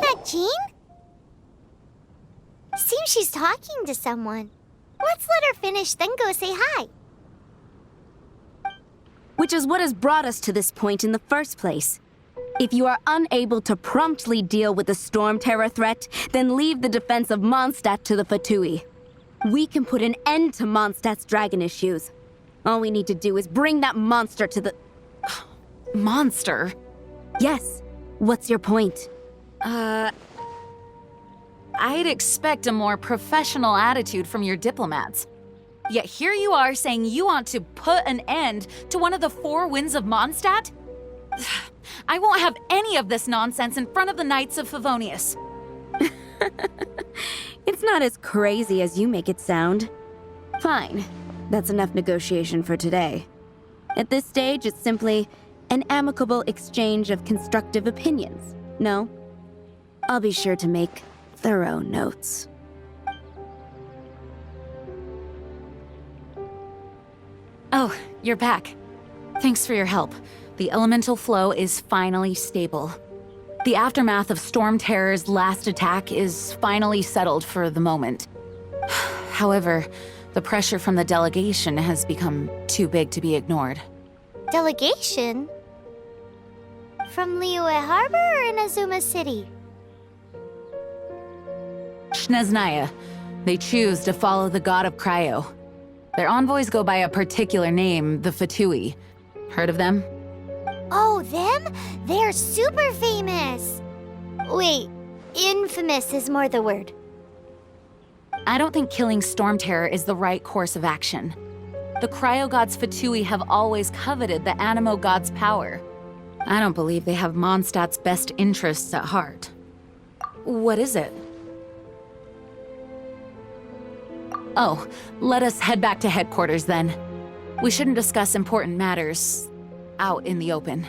that Jean? Seems she's talking to someone. Let's let her finish, then go say hi. Which is what has brought us to this point in the first place. If you are unable to promptly deal with the Storm Terror threat, then leave the defense of Mondstadt to the Fatui. We can put an end to Mondstadt's dragon issues. All we need to do is bring that monster to the... Monster? Yes. What's your point? I'd expect a more professional attitude from your diplomats. Yet here you are saying you want to put an end to one of the four winds of Mondstadt? I won't have any of this nonsense in front of the Knights of Favonius. It's not as crazy as you make it sound. Fine. That's enough negotiation for today. At this stage, it's simply an amicable exchange of constructive opinions. No? I'll be sure to make thorough notes. Oh, you're back. Thanks for your help. The elemental flow is finally stable. The aftermath of Storm Terror's last attack is finally settled for the moment. However, the pressure from the delegation has become too big to be ignored. Delegation? From Liyue Harbor or Inazuma City? Snezhnaya. They choose to follow the god of Cryo. Their envoys go by a particular name, the Fatui. Heard of them? Oh, them? They're super famous! Wait, infamous is more the word. I don't think killing Storm Terror is the right course of action. The Cryo God's Fatui have always coveted the Animo God's power. I don't believe they have Mondstadt's best interests at heart. What is it? Oh, let us head back to headquarters then. We shouldn't discuss important matters out in the open.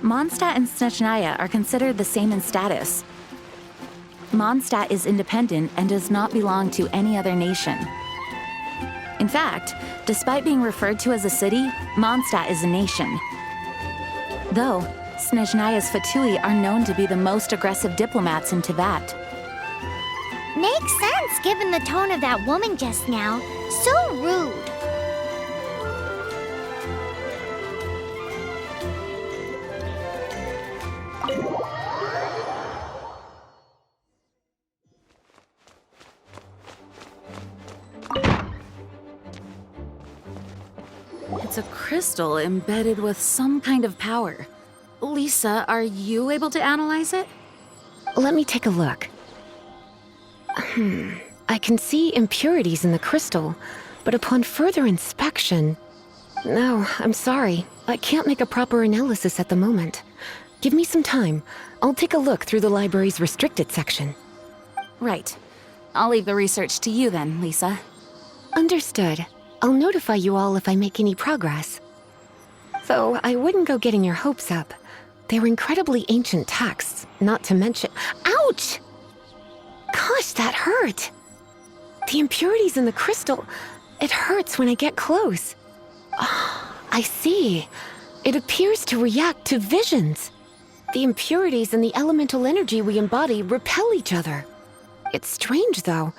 Mondstadt and Snezhnaya are considered the same in status. Mondstadt is independent and does not belong to any other nation. In fact, despite being referred to as a city, Mondstadt is a nation. Though, Snezhnaya's Fatui are known to be the most aggressive diplomats in Teyvat. Makes sense given the tone of that woman just now. So rude. It's a crystal embedded with some kind of power. Lisa, are you able to analyze it? Let me take a look. I can see impurities in the crystal, but upon further inspection... No, I'm sorry. I can't make a proper analysis at the moment. Give me some time. I'll take a look through the library's restricted section. Right. I'll leave the research to you then, Lisa. Understood. I'll notify you all if I make any progress. Though I wouldn't go getting your hopes up. They're incredibly ancient texts, not to mention... Ouch! Gosh, that hurt! The impurities in the crystal... It hurts when I get close. Ah, I see. It appears to react to visions. The impurities and the elemental energy we embody repel each other. It's strange, though.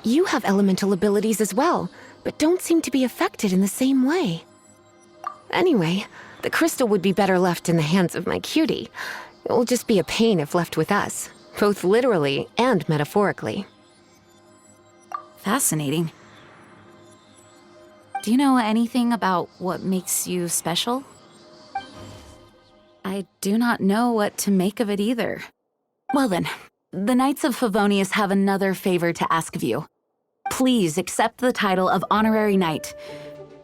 You have elemental abilities as well, but don't seem to be affected in the same way. Anyway, the crystal would be better left in the hands of my cutie. It will just be a pain if left with us, both literally and metaphorically. Fascinating. Do you know anything about what makes you special? I do not know what to make of it either. Well then, the Knights of Favonius have another favor to ask of you. Please accept the title of Honorary Knight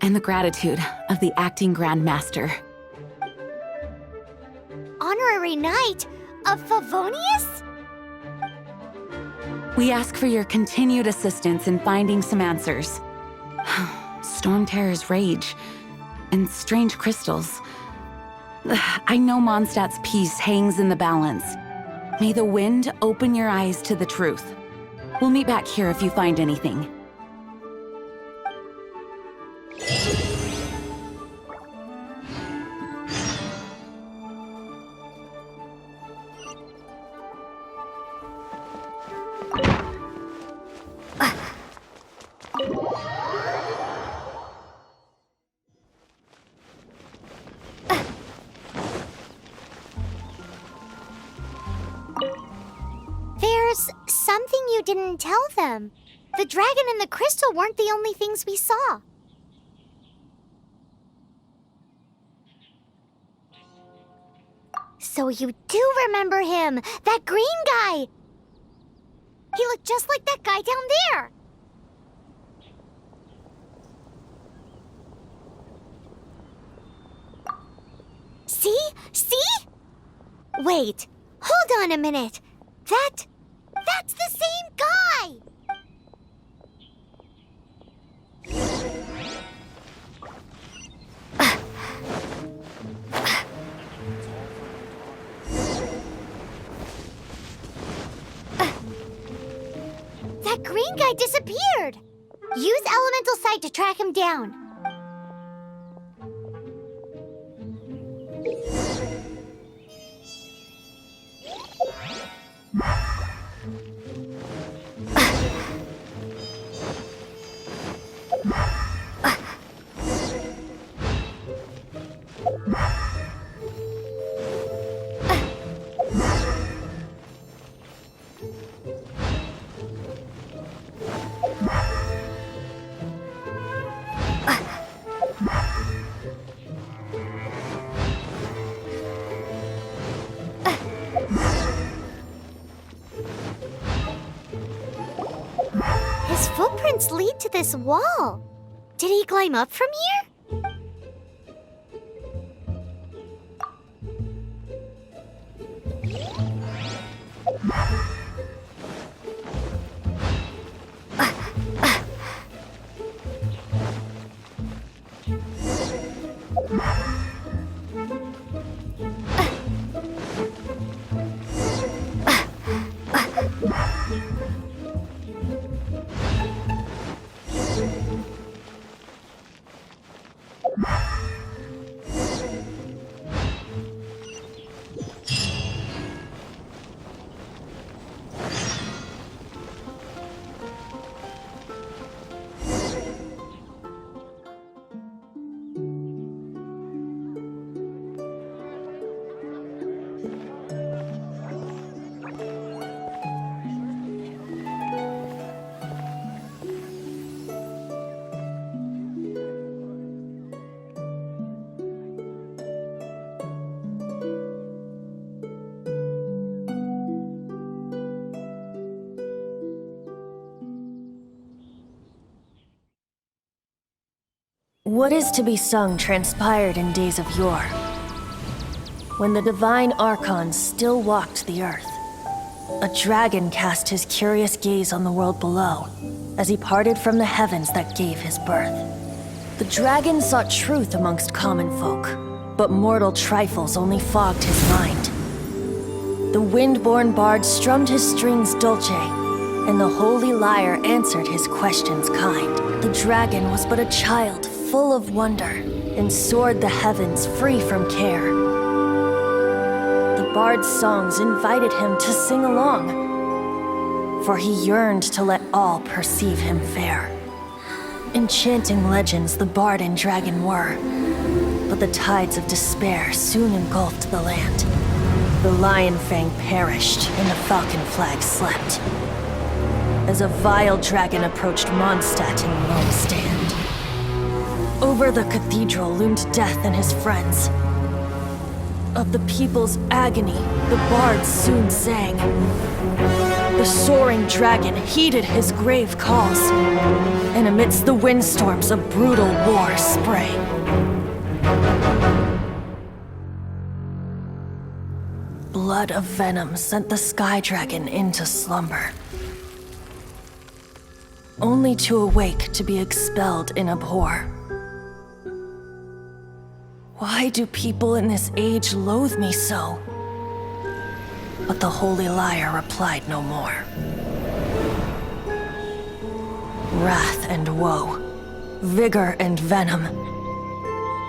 and the gratitude of the Acting Grand Master. Honorary Knight of Favonius? We ask for your continued assistance in finding some answers. Storm Terror's rage and strange crystals. I know Mondstadt's peace hangs in the balance. May the wind open your eyes to the truth. We'll meet back here if you find anything. didn't tell them. The dragon and the crystal weren't the only things we saw. So you do remember him, that green guy! He looked just like that guy down there! See? See? Wait, hold on a minute. That's the same guy! That green guy disappeared! Use Elemental Sight to track him down. His footprints lead to this wall. Did he climb up from here? What is to be sung transpired in days of yore, when the divine archons still walked the earth. A dragon cast his curious gaze on the world below, as he parted from the heavens that gave his birth. The dragon sought truth amongst common folk, but mortal trifles only fogged his mind. The wind-born bard strummed his strings dulce, and the holy lyre answered his questions kind. The dragon was but a child, full of wonder, and soared the heavens free from care. The bard's songs invited him to sing along, for he yearned to let all perceive him fair. Enchanting legends the bard and dragon were, but the tides of despair soon engulfed the land. The lion fang perished, and the falcon flag slept, as a vile dragon approached Mondstadt in lone stand. Over the cathedral loomed death and his friends. Of the people's agony, the bards soon sang. The soaring dragon heeded his grave calls, and amidst the windstorms a brutal war sprang. Blood of venom sent the sky dragon into slumber, only to awake to be expelled in abhor. Why do people in this age loathe me so? But the holy lyre replied no more. Wrath and woe, vigor and venom,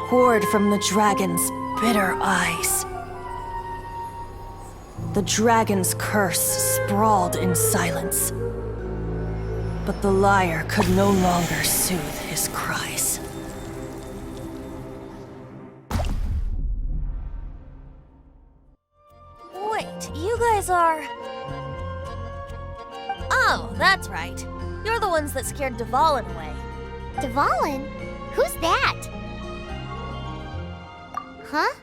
poured from the dragon's bitter eyes. The dragon's curse sprawled in silence, but the lyre could no longer soothe his cries. Wait, you guys are... Oh, that's right. You're the ones that scared Dvalin away. Dvalin? Who's that? Huh?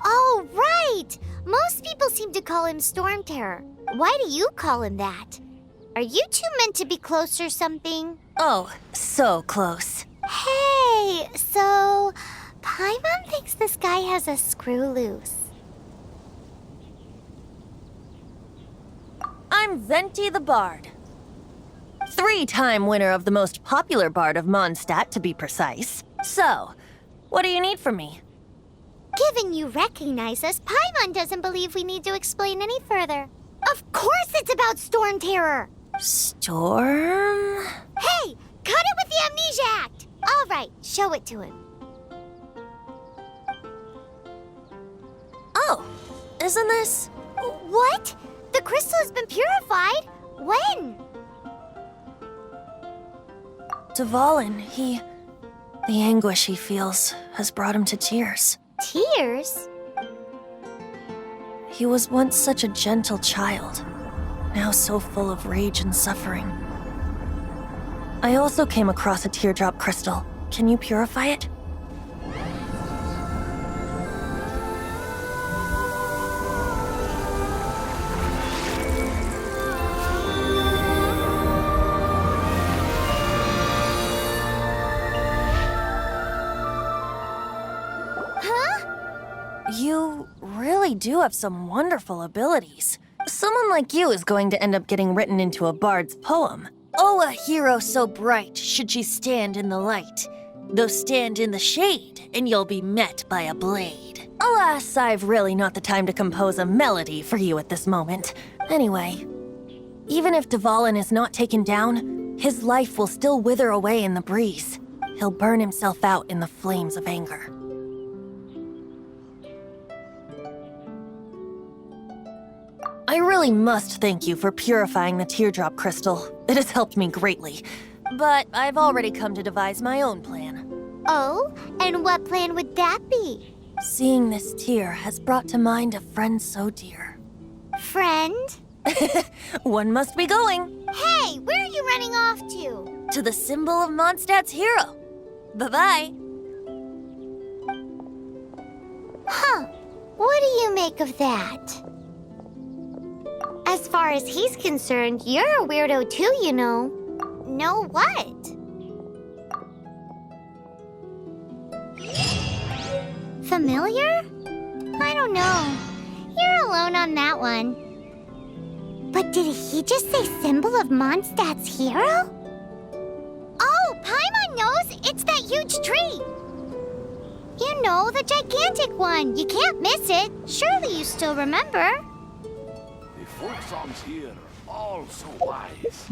Oh, right! Most people seem to call him Storm Terror. Why do you call him that? Are you two meant to be close or something? Oh, so close. Hey, so Paimon thinks this guy has a screw loose. I'm Venti the Bard. 3-time winner of the most popular bard of Mondstadt, to be precise. So, what do you need from me? Given you recognize us, Paimon doesn't believe we need to explain any further. Of course it's about Storm Terror! Storm? Hey, cut it with the Amnesia Act! All right, show it to him. Oh, isn't this? What? The crystal has been purified? When? Dvalin, the anguish he feels has brought him to tears. Tears? He was once such a gentle child, now so full of rage and suffering. I also came across a teardrop crystal. Can you purify it? You really do have some wonderful abilities. Someone like you is going to end up getting written into a bard's poem. Oh, a hero so bright, should she stand in the light. Though stand in the shade, and you'll be met by a blade. Alas, I've really not the time to compose a melody for you at this moment. Anyway, even if Dvalin is not taken down, his life will still wither away in the breeze. He'll burn himself out in the flames of anger. I really must thank you for purifying the teardrop crystal. It has helped me greatly. But I've already come to devise my own plan. Oh, and what plan would that be? Seeing this tear has brought to mind a friend so dear. Friend? One must be going. Hey, where are you running off to? To the symbol of Mondstadt's hero. Bye-bye. Huh. What do you make of that? As far as he's concerned, you're a weirdo too, you know. Know what? Familiar? I don't know. You're alone on that one. But did he just say symbol of Mondstadt's hero? Oh, Paimon knows! It's that huge tree! You know, the gigantic one. You can't miss it. Surely you still remember. The folk songs here are all so wise.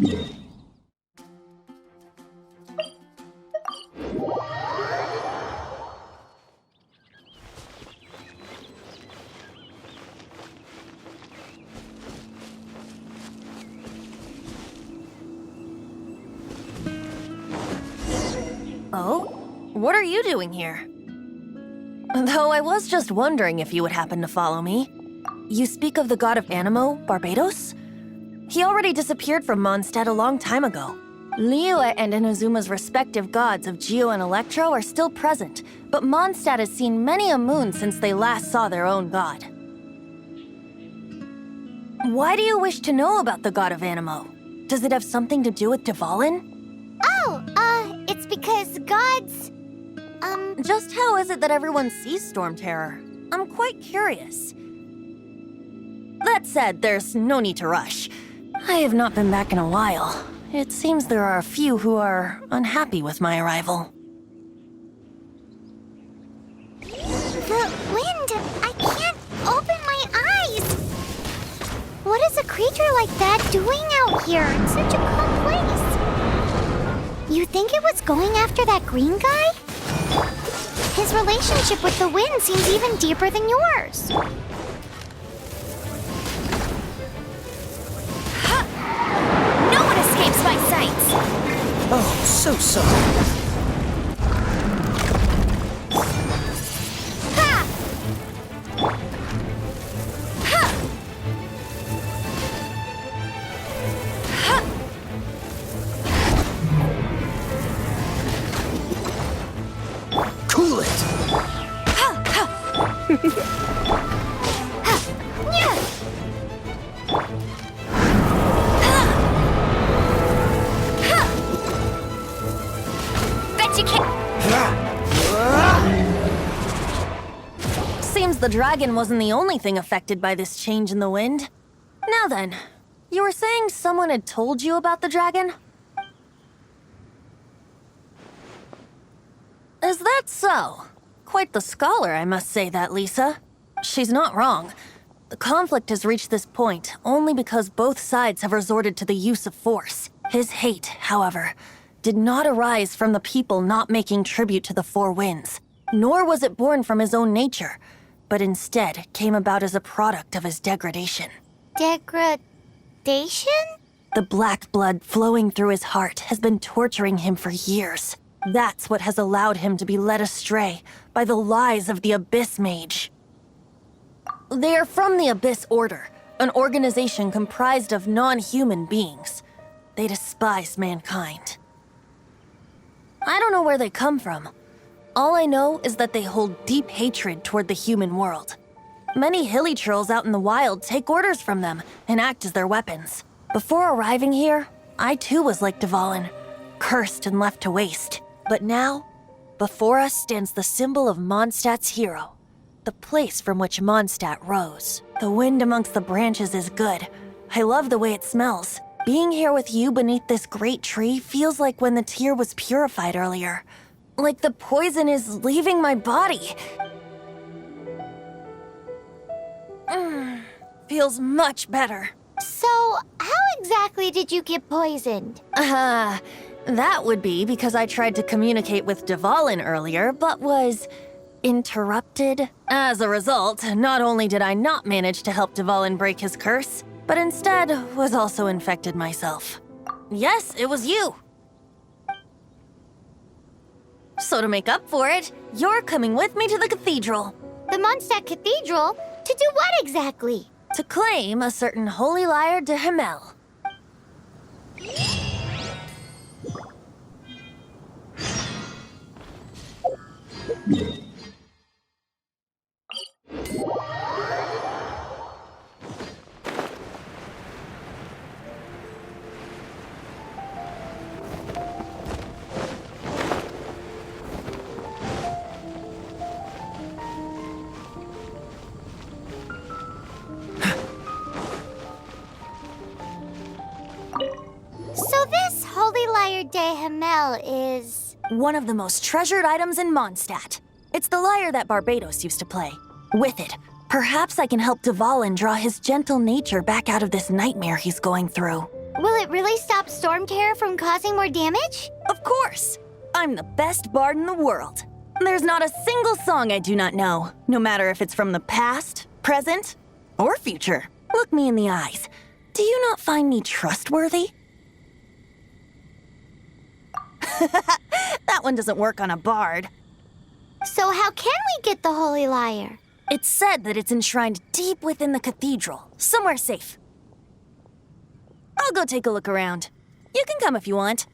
Oh? What are you doing here? Though I was just wondering if you would happen to follow me. You speak of the god of Animo, Barbados? He already disappeared from Mondstadt a long time ago. Liyue and Inazuma's respective gods of Geo and Electro are still present, but Mondstadt has seen many a moon since they last saw their own god. Why do you wish to know about the god of Animo? Does it have something to do with Dvalin? Oh, it's because gods... Just how is it that everyone sees Storm Terror? I'm quite curious. That said, there's no need to rush. I have not been back in a while. It seems there are a few who are unhappy with my arrival. The wind! I can't open my eyes! What is a creature like that doing out here in such a calm place? You think it was going after that green guy? His relationship with the wind seems even deeper than yours. No one escapes my sights! Oh, so sorry. Bet you can't. Seems the dragon wasn't the only thing affected by this change in the wind. Now then, you were saying someone had told you about the dragon? Is that so? Quite the scholar, I must say that, Lisa. She's not wrong. The conflict has reached this point only because both sides have resorted to the use of force. His hate, however, did not arise from the people not making tribute to the Four Winds, nor was it born from his own nature, but instead came about as a product of his degradation. Degradation? The black blood flowing through his heart has been torturing him for years. That's what has allowed him to be led astray by the lies of the Abyss Mage. They are from the Abyss Order, an organization comprised of non-human beings. They despise mankind. I don't know where they come from. All I know is that they hold deep hatred toward the human world. Many hilly trolls out in the wild take orders from them and act as their weapons. Before arriving here, I too was like Dvalin, cursed and left to waste. But now, before us stands the symbol of Mondstadt's hero, the place from which Mondstadt rose. The wind amongst the branches is good. I love the way it smells. Being here with you beneath this great tree feels like when the tear was purified earlier. Like the poison is leaving my body. Feels much better. So, how exactly did you get poisoned? That would be because I tried to communicate with Dvalin earlier, but was interrupted. As a result, not only did I not manage to help Dvalin break his curse, but instead was also infected myself. Yes, it was you. So to make up for it, you're coming with me to the cathedral. The Mondstadt Cathedral? To do what exactly? To claim a certain holy lyre de Himmel. So this Holy Lyre de Himmel is... One of the most treasured items in Mondstadt. It's the lyre that Barbados used to play. With it, perhaps I can help Dvalin draw his gentle nature back out of this nightmare he's going through. Will it really stop Storm Terror from causing more damage? Of course! I'm the best bard in the world. There's not a single song I do not know, no matter if it's from the past, present, or future. Look me in the eyes. Do you not find me trustworthy? That one doesn't work on a bard. So how can we get the Holy Lyre? It's said that it's enshrined deep within the cathedral, somewhere safe. I'll go take a look around. You can come if you want.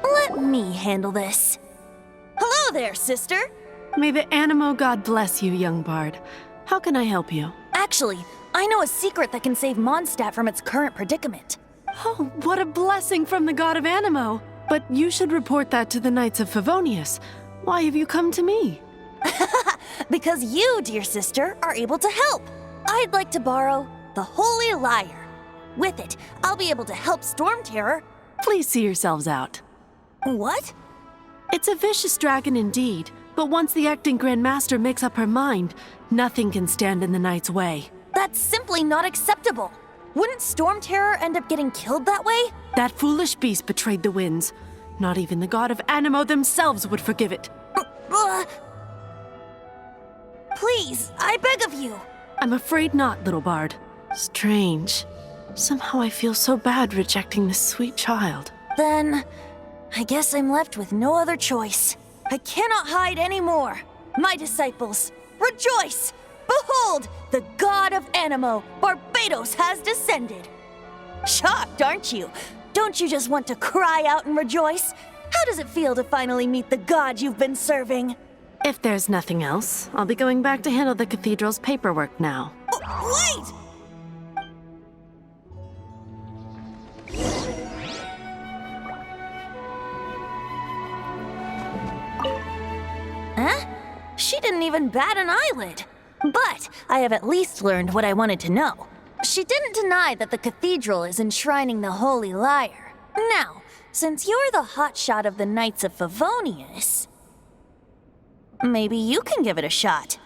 Let me handle this. Hello there, sister. May the Animo God bless you, young bard. How can I help you? Actually, I know a secret that can save Mondstadt from its current predicament. Oh, what a blessing from the god of Animo! But you should report that to the Knights of Favonius. Why have you come to me? Because you, dear sister, are able to help. I'd like to borrow the Holy Lyre. With it, I'll be able to help Storm Terror. Please see yourselves out. What? It's a vicious dragon indeed, but once the acting Grand Master makes up her mind, nothing can stand in the Knight's way. That's simply not acceptable. Wouldn't Storm Terror end up getting killed that way? That foolish beast betrayed the winds. Not even the god of Animo themselves would forgive it. Please, I beg of you. I'm afraid not, little bard. Strange. Somehow I feel so bad rejecting this sweet child. Then, I guess I'm left with no other choice. I cannot hide anymore. My disciples, rejoice! Behold, the god of Anemo, Barbados, has descended. Shocked, aren't you? Don't you just want to cry out and rejoice? How does it feel to finally meet the god you've been serving? If there's nothing else, I'll be going back to handle the cathedral's paperwork now. Wait! Huh? She didn't even bat an eyelid. But I have at least learned what I wanted to know. She didn't deny that the cathedral is enshrining the Holy Lyre. Now, since you're the hotshot of the Knights of Favonius, maybe you can give it a shot.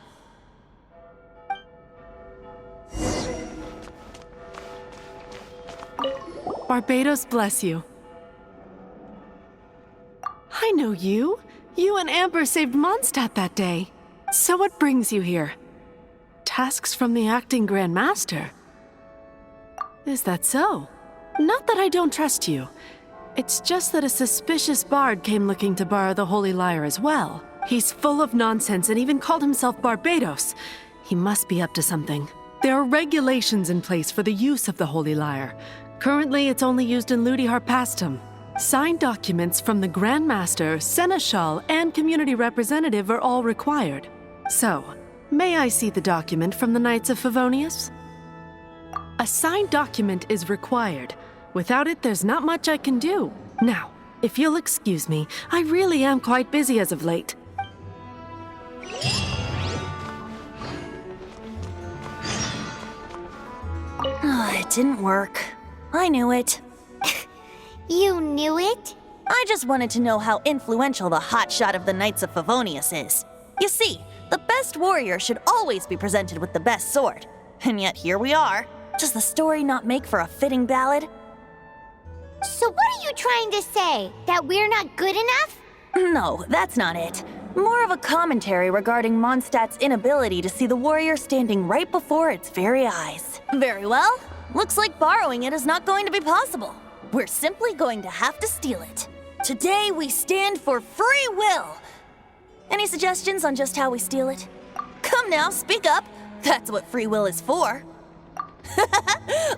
Barbados bless you. I know you. You and Amber saved Mondstadt that day. So what brings you here? Tasks from the acting Grand Master? Is that so? Not that I don't trust you. It's just that a suspicious bard came looking to borrow the Holy Lyre as well. He's full of nonsense and even called himself Barbados. He must be up to something. There are regulations in place for the use of the Holy Lyre. Currently, it's only used in Ludi Harpastum. Signed documents from the Grand Master, Seneschal, and community representative are all required. So, may I see the document from the Knights of Favonius? A signed document is required. Without it, there's not much I can do. Now, if you'll excuse me, I really am quite busy as of late. It didn't work. I knew it. You knew it? I just wanted to know how influential the hotshot of the Knights of Favonius is. You see, the best warrior should always be presented with the best sword. And yet here we are. Does the story not make for a fitting ballad? So what are you trying to say? That we're not good enough? No, that's not it. More of a commentary regarding Mondstadt's inability to see the warrior standing right before its very eyes. Very well. Looks like borrowing it is not going to be possible. We're simply going to have to steal it. Today we stand for free will. Any suggestions on just how we steal it? Come now, speak up. That's what free will is for.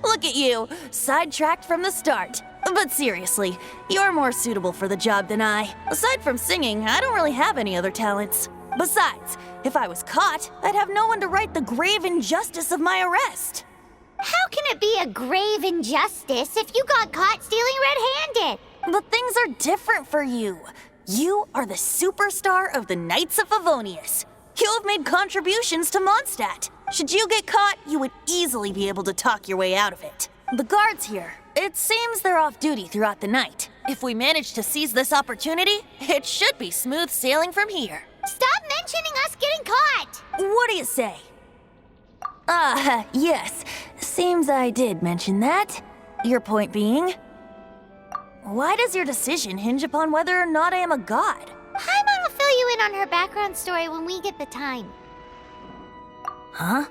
Look at you, sidetracked from the start. But seriously, you're more suitable for the job than I. Aside from singing, I don't really have any other talents. Besides, if I was caught, I'd have no one to right the grave injustice of my arrest. How can it be a grave injustice if you got caught stealing red-handed? But things are different for you. You are the superstar of the Knights of Favonius. You have made contributions to Mondstadt. Should you get caught, you would easily be able to talk your way out of it. The guards here, it seems they're off duty throughout the night. If we manage to seize this opportunity, it should be smooth sailing from here. Stop mentioning us getting caught! What do you say? Yes. Seems I did mention that. Your point being? Why does your decision hinge upon whether or not I am a god? Paimon will fill you in on her background story when we get the time. Huh?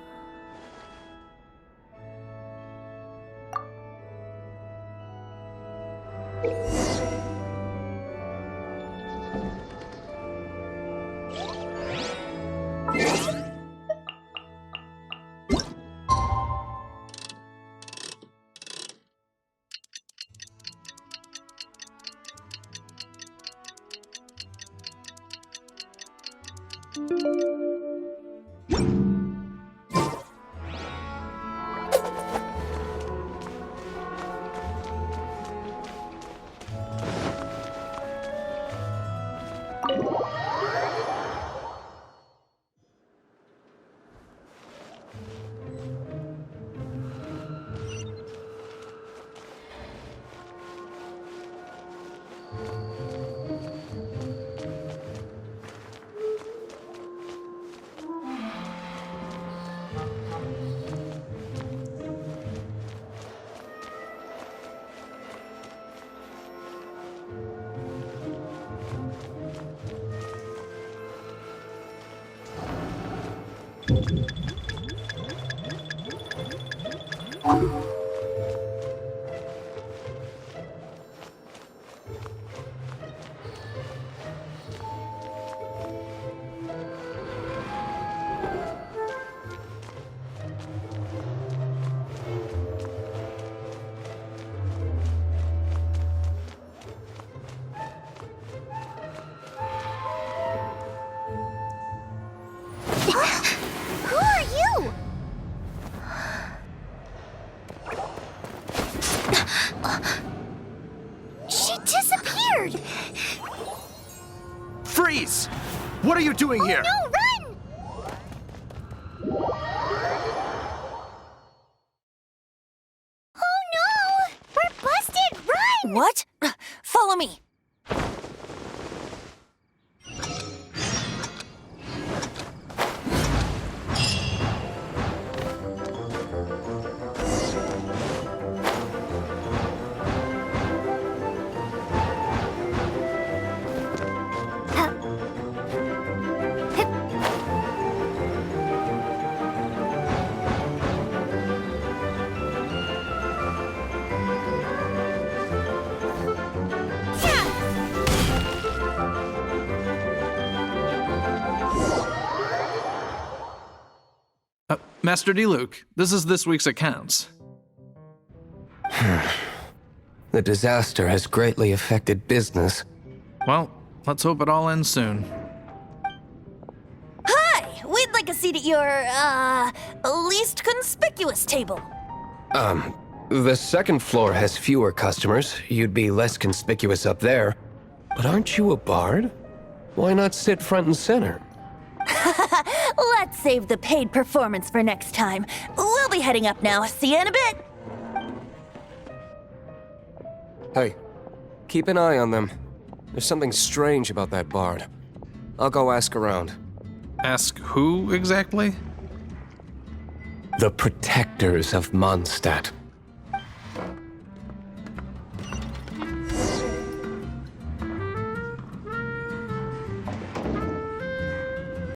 scared! Freeze! What are you doing here? No, run! Oh no! We're busted! Run! What? Follow me. Master D-Luke, this is this week's accounts. The disaster has greatly affected business. Well, let's hope it all ends soon. Hi! We'd like a seat at your, least conspicuous table. The second floor has fewer customers. You'd be less conspicuous up there. But aren't you a bard? Why not sit front and center? Let's save the paid performance for next time. We'll be heading up now. See you in a bit. Hey, keep an eye on them. There's something strange about that bard. I'll go ask around. Ask who exactly? The protectors of Mondstadt.